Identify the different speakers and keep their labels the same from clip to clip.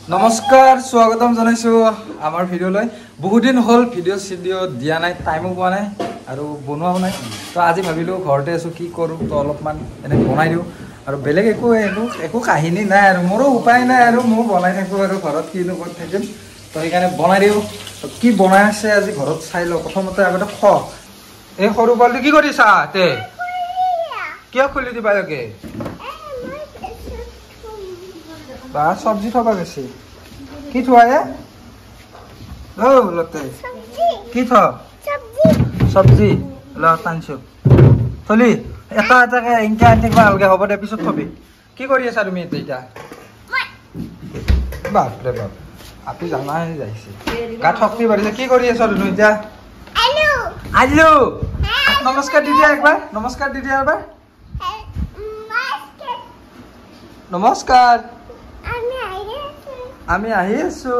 Speaker 1: নমস্কাৰ স্বাগতম জনাইছো আমাৰ ভিডিঅ'লৈ বহুত দিন হ'ল ভিডিঅ' দিয়া নাই টাইমো পোৱা নাই আৰু বনোৱাও নাই তো আজি ভাবিলো ঘৰতে আছো কি কৰো তো অলপমান এনে বনাই দিও আৰু বেলেগ একো কাহিনী নাই আৰু মোৰো উপায় নাই আৰু মই বনাই থাকো আৰু ঘৰত কিনো কৰি থাকিম তো সেইকাৰণে বনাই দিও কি বনাই আছে আজি ঘৰত চাই লও প্ৰথমতে আগতে এই সৰু পোৱালিটো কি কৰিছা তে কিয় খুলি দিবা লাগে বা সবজি থবা গেছি কি থোৱা লতে কি থ সবজি ল টানছো থলি এটা এটাকে ইনকা আনবা ভালকে হ'ব দে পিছত থবি কি কৰি আছা তুমি এতিয়া বাপৰে বাপ আপি জানাই যাইছে গাত শক্তি বাঢ়িছে কি কৰি আছা তুমি এতিয়া আলু নমস্কাৰ দি দিয়া একবাৰ নমস্কাৰ দি দিয়া একবাৰ নমস্কাৰ আমি আহি আছো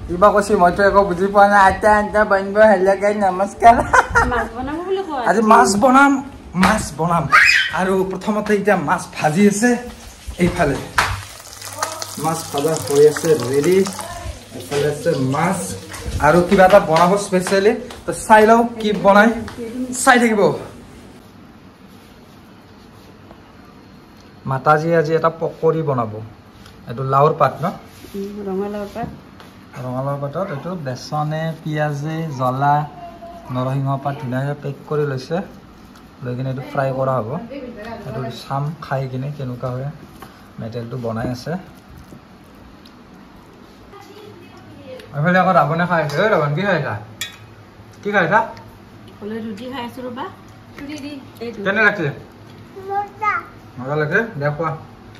Speaker 1: কিবা কৈছি মইতো একো বুজি পোৱা নাই আইতা আইতা বনিব হেল্লে নমস্কাৰ আজি মাছ বনাম আৰু প্ৰথমতে এতিয়া মাছ ভাজি আছে এইফালে মাছ ভাজা হৈ আছে ৰেডি এইফালে আছে মাছ আৰু কিবা এটা বনাব স্পেচিয়েলি তো চাই লও কি বনাই চাই থাকিব মাতাজি আজি এটা পকৰি বনাব এটো লাউৰ পাত ন ৰঙালাউৰ পাতত এটো বেচনে পিয়াজে জ্বলা নৰসিংহ পাত ধুনীয়াকৈ পেক কৰি লৈছে লৈ কিনে এটো ফ্ৰাই কৰা হ'ব এটো চাম খাই কিনে কেনেকুৱা হয় মেটেৰিয়েলটো বনাই আছে এফালে আকৌ ৰাৱণে খাই আছে ৰাৱণ কি খাইছা
Speaker 2: ৰুটি খাই আছো ৰবা
Speaker 1: কেনে লাগছে মজা লাগে দেখুৱা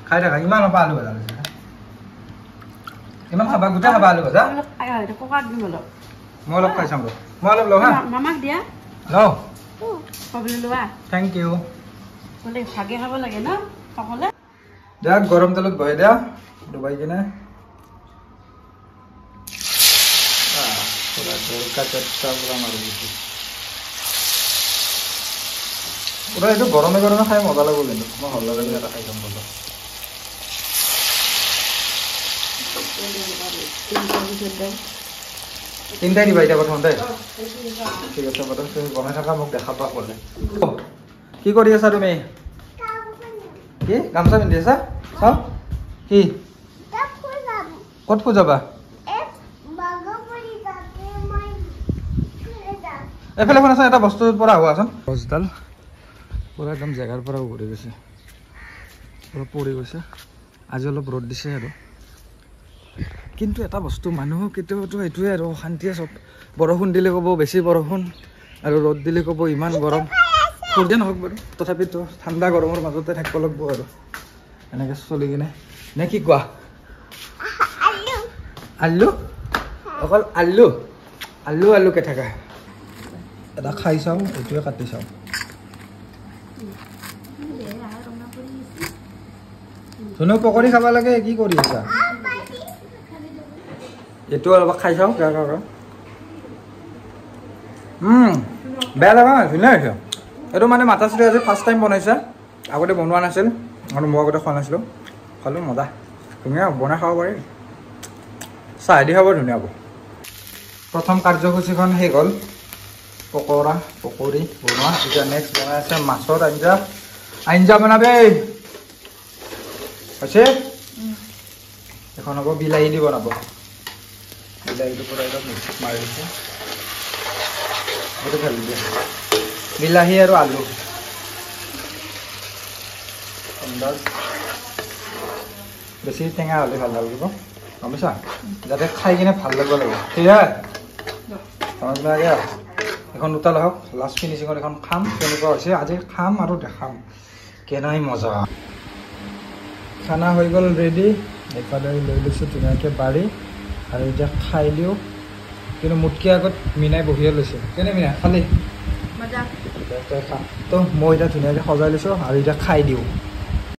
Speaker 1: খাই থাকা ইমান হ'ব আলু ভাজা লৈছে ইমান খাবা গোটেই খাবা আলু ভাজা মই অলপ খাই চাম মই অলপ লওঁ হা
Speaker 2: মামাক দিয়া
Speaker 1: লওঁ
Speaker 2: লোৱা
Speaker 1: থেংক ইউ
Speaker 2: ভাগে খাব লাগে ন সকলে
Speaker 1: দিয়া গৰম তেলত বহাই দিয়া ডুবাই কিনে পুৰা এইটো গৰমে খাই মজা লাগিব কিন্তু মই ভাল লাগে এটা খাই যাম বলো তিনটাই দিবা এতিয়া প্ৰথমতে ঠিক আছে তুমি বনাই থাকা মোক দেখাবা ক'লে কি কৰি আছা তুমি কি গামোচা পিন্ধি আছা চাওঁ কি ক'ত যাবা এইফালে শুনাচোন এটা বস্তুৰ পৰা হোৱাচোন গছডাল পুৰা একদম জেগাৰ পৰা উঘৰি গৈছে পুৰা পৰি গৈছে আজি অলপ ৰ'দ দিছে আৰু কিন্তু এটা বস্তু মানুহ কেতিয়াবাতো এইটোৱে আৰু অশান্তিয়ে চব বৰষুণ দিলে ক'ব বেছি বৰষুণ আৰু ৰ'দ দিলে ক'ব ইমান গৰম সূৰ্য নহওক বাৰু তথাপিতো ঠাণ্ডা গৰমৰ মাজতে থাকিব লাগিব আৰু এনেকৈ চলি কিনে নে কি কোৱা আলু অকল আলুকে থাকা এটা খাই চাওঁ এইটোৱে কাটি চাওঁ ধুনু পকৰি খাব লাগে কি কৰি আছা এইটো অলপ খাই চাওঁ বেয়া লগা নাই ধুনীয়া হৈছে এইটো মানে মাতাশ্ৰী আজি ফাৰ্ষ্ট টাইম বনাইছে আগতে বনোৱা নাছিল আৰু মই আগতে খোৱা নাছিলোঁ খালোঁ মজা ধুনীয়া বনাই খাব পাৰি চাহ দি খাব ধুনীয়া হ'ব প্ৰথম কাৰ্যসূচীখন শেষ হ'ল পকৰি বনোৱা এতিয়া নেক্সট বনাই আছে মাছৰ আঞ্জা বনাবে আছে এখন হ'ব বিলাহী দি বনাব বিলাহীটো পুৰা একদম মিক্সিত মাৰি দিছে সেইটো ঢালি দিয়ে বিলাহী আৰু আলু বেছি টেঙা হ'লে ভাল লাগিব গম পাইছা যাতে খাই কিনে ভাল লাগিব লাগিব ঠিক আছে এখন দুটা লওক লাষ্ট ফিনিচিঙত এখন খাম কেনেকুৱা হৈছে আজি খাম আৰু দেখাম কেনাই মজা খানা হৈ গ'ল ৰেডি এইফালে লৈ লৈছোঁ ধুনীয়াকৈ বাঢ়ি আৰু এতিয়া খাই দিওঁ কিন্তু মোতকৈ আগত মিনাই বহিয়ে লৈছে কেনে মিনা খালি তো মই এতিয়া ধুনীয়াকৈ সজাই লৈছোঁ আৰু এতিয়া খাই দিওঁ